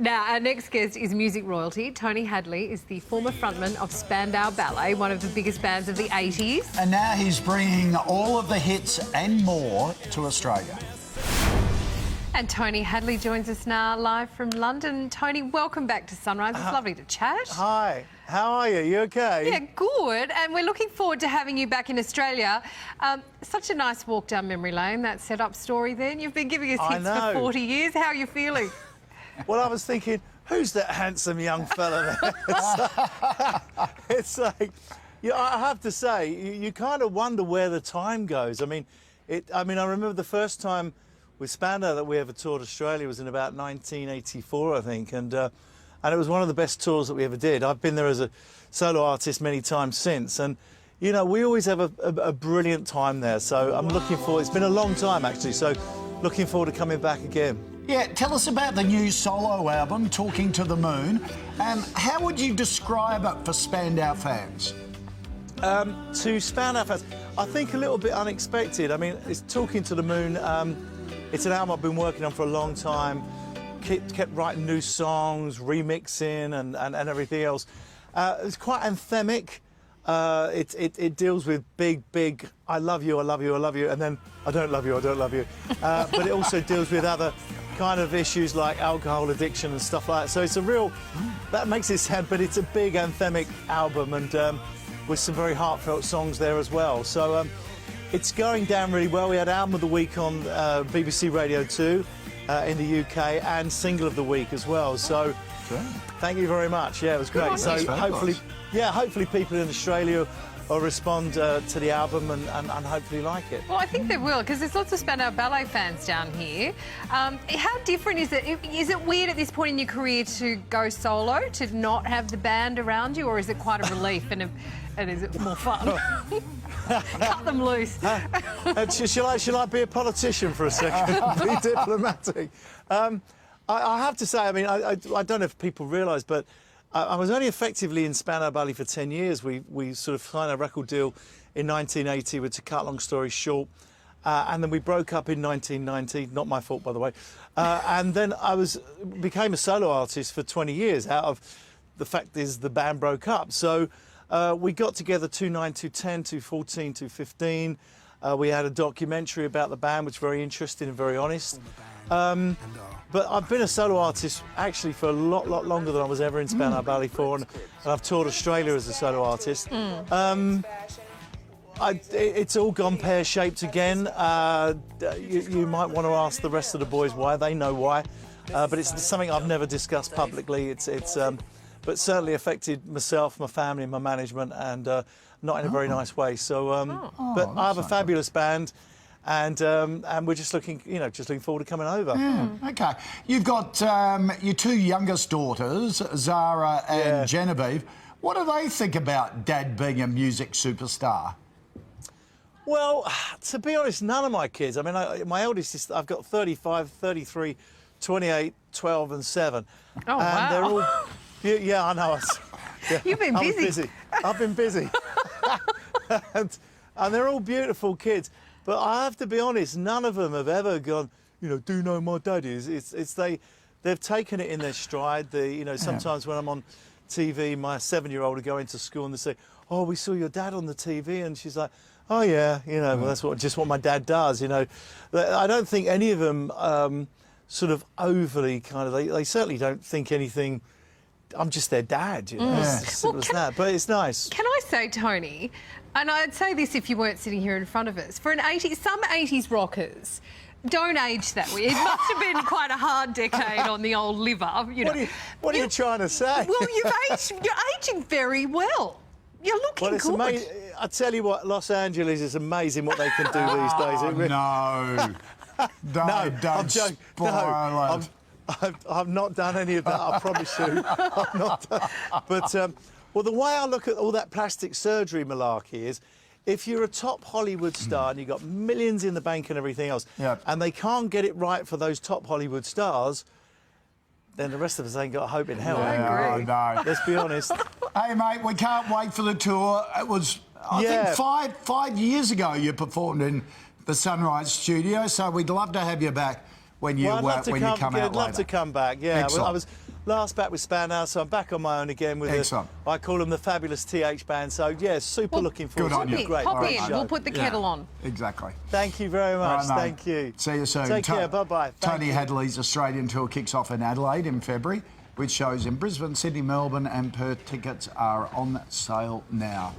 Now, our next guest is music royalty. Tony Hadley is the former frontman of Spandau Ballet, one of the biggest bands of the 80s. And now he's bringing all of the hits and more to Australia. And Tony Hadley joins us now live from London. Tony, welcome back to Sunrise. It's lovely to chat. Hi, how are you? You okay? Yeah, good. And we're looking forward to having you back in Australia. Such a nice walk down memory lane, that set-up story then. You've been giving us hits for 40 years. How are you feeling? Well, I was thinking, who's that handsome young fella there? It's like, yeah, I have to say, you kind of wonder where the time goes. I mean, I remember the first time with Spandau that we ever toured Australia was in about 1984, I think, and it was one of the best tours that we ever did. I've been there as a solo artist many times since, and you know, we always have a brilliant time there. So I'm looking forward. It's been a long time actually, so looking forward to coming back again. Yeah, tell us about the new solo album, Talking to the Moon. How would you describe it for Spandau fans? To Spandau fans, I think a little bit unexpected. I mean, it's Talking to the Moon. It's an album I've been working on for a long time. Kept writing new songs, remixing, and everything else. It's quite anthemic. It deals with big I love you, I love you, I love you, and then I don't love you, I don't love you. But it also deals with other kind of issues like alcohol addiction and stuff like that. So it's a real, that makes it sad, but it's a big anthemic album, and with some very heartfelt songs there as well. So it's going down really well. We had Album of the Week on BBC Radio 2 in the UK, and Single of the Week as well. So thank you very much. Yeah, it was great. So hopefully people in Australia will respond to the album and hopefully like it. Well, I think they will, because there's lots of Spandau Ballet fans down here. How different is it? Is it weird at this point in your career to go solo, to not have the band around you, or is it quite a relief and is it more fun? Cut them loose. Shall I be a politician for a second? Be diplomatic. I have to say, I mean, I don't know if people realise, but I was only effectively in Spandau Ballet for 10 years. We sort of signed a record deal in 1980, to cut long story short, and then we broke up in 1990. Not my fault, by the way. And then I became a solo artist for 20 years. Out of the fact is the band broke up, so we got together 2009, 2010, 2014, 2015. We had a documentary about the band, which was very interesting and very honest. But I've been a solo artist actually for a lot longer than I was ever in Spandau Ballet for, and I've toured Australia as a solo artist. It's all gone pear-shaped again. You might want to ask the rest of the boys why. They know why, but it's something I've never discussed publicly. But certainly affected myself, my family, and my management, and not in a very nice way. So, but I have a fabulous band. And we're just looking forward to coming over. Okay. You've got your two youngest daughters, Zara and Genevieve. What do they think about Dad being a music superstar? Well, to be honest, none of my kids. I mean, my eldest is, I've got 35, 33, 28, 12 and 7. Oh, and wow. They're all, yeah, I know. Yeah, You've been busy. I've been busy. and they're all beautiful kids. But I have to be honest, none of them have ever gone, do you know my dad is? They've taken it in their stride. Sometimes when I'm on TV, my 7-year-old will go into school and they say, oh, we saw your dad on the TV, and she's like, oh yeah, well, that's just what my dad does, I don't think any of them sort of overly kind of, they certainly don't think anything. I'm just their dad, It's as simple as that. But it's nice. Can I say, Tony, and I'd say this if you weren't sitting here in front of us, for some 80s rockers don't age that way. It must have been quite a hard decade on the old liver. What are you trying to say? Well, you're aging very well. You're looking good. Amazing. I tell you what, Los Angeles is amazing what they can do these days. Don't spoil it. I've not done any of that, I promise you. I've not done. But, well, the way I look at all that plastic surgery malarkey is, if you're a top Hollywood star and you've got millions in the bank and everything else, and they can't get it right for those top Hollywood stars, then the rest of us ain't got a hope in hell. I agree. No. Let's be honest. Hey, mate, we can't wait for the tour. It was, I think, five years ago you performed in the Sunrise studio, so we'd love to have you back when you Well, I'd love to when you come out I'd love later. to come back. Yeah, Excellent. I was last back with Spandau, so I'm back on my own again with Excellent. I call them the fabulous TH band. So yeah, super looking forward good to on it. you. Great, Pop great in. show. We'll put the kettle on. Exactly. Thank you very much. All right, mate. Thank you. See you soon. Take care. Bye-bye. Thank Tony you. Hadley's Australian tour kicks off in Adelaide in February, with shows in Brisbane, Sydney, Melbourne and Perth. Tickets are on sale now.